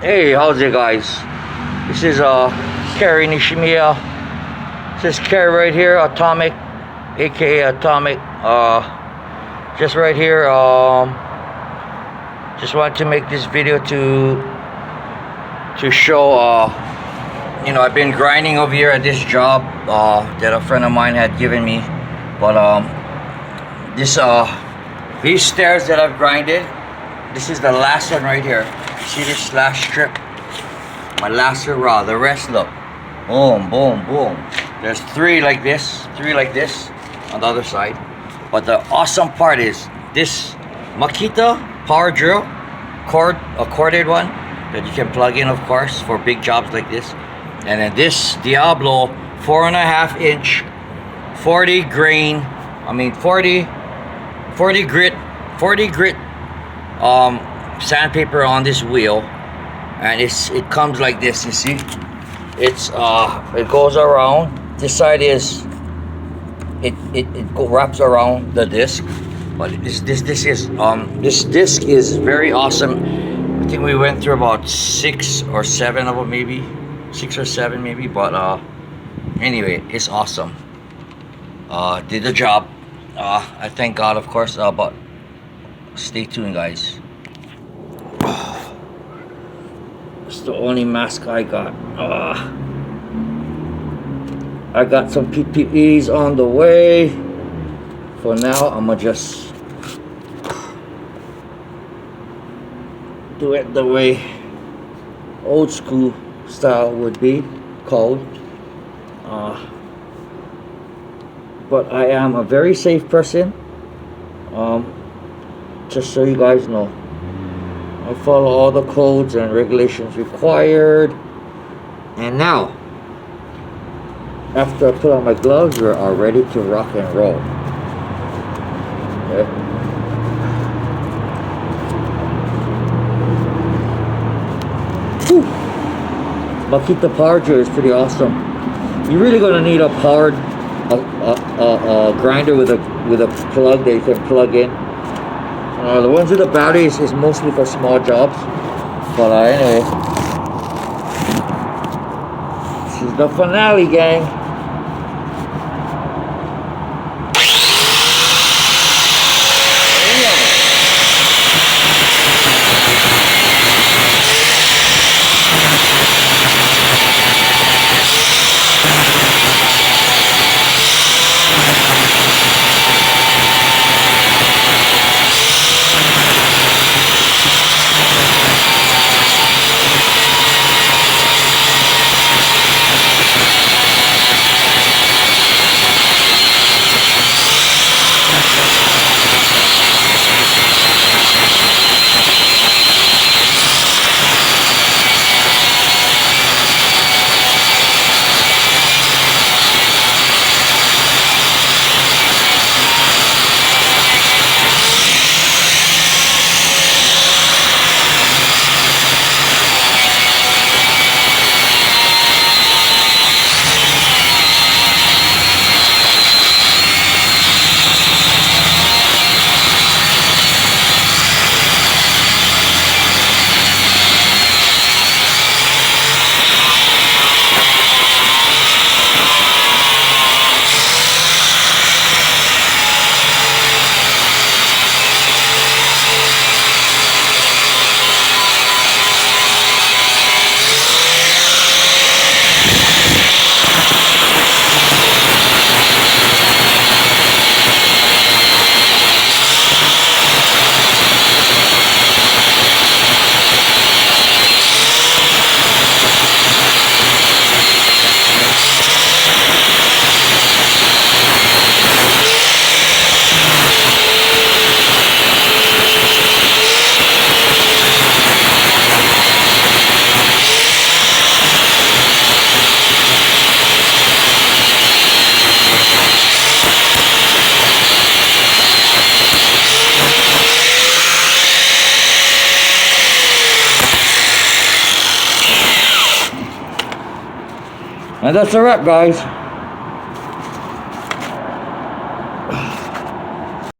Hey, how's it guys? This is Kerry Nishimiya. This is Kerry right here, Atomic, aka Atomic. Just right here. Just wanted to make this video to show. I've been grinding over here at this job that a friend of mine had given me, but these stairs that I've grinded. This is the last one right here. See this last strip? My last raw. The rest, look. Boom, boom, boom. There's three like this on the other side. But the awesome part is this Makita power drill, a corded one that you can plug in, of course, for big jobs like this. And then this Diablo 4.5 inch 40 grit sandpaper on this wheel, and it comes like this. You see, it goes around. This side is wraps around the disc, but this disc is very awesome. I think we went through about 6 or 7 of them, maybe 6 or 7 maybe, but anyway, it's awesome. Did the job. I thank God, of course, but stay tuned, guys. It's the only mask I got. I got some PPEs on the way. For now, I'm gonna just do it the way old school style would be called. But I am a very safe person. Just so you guys know, I follow all the codes and regulations required. And now, after I put on my gloves, we are ready to rock and roll. Okay. Makita power drill is pretty awesome. You're really gonna need a powered grinder with a plug that you can plug in. The ones with the batteries is mostly for small jobs, but anyway, this is the finale, gang. And that's a wrap, guys.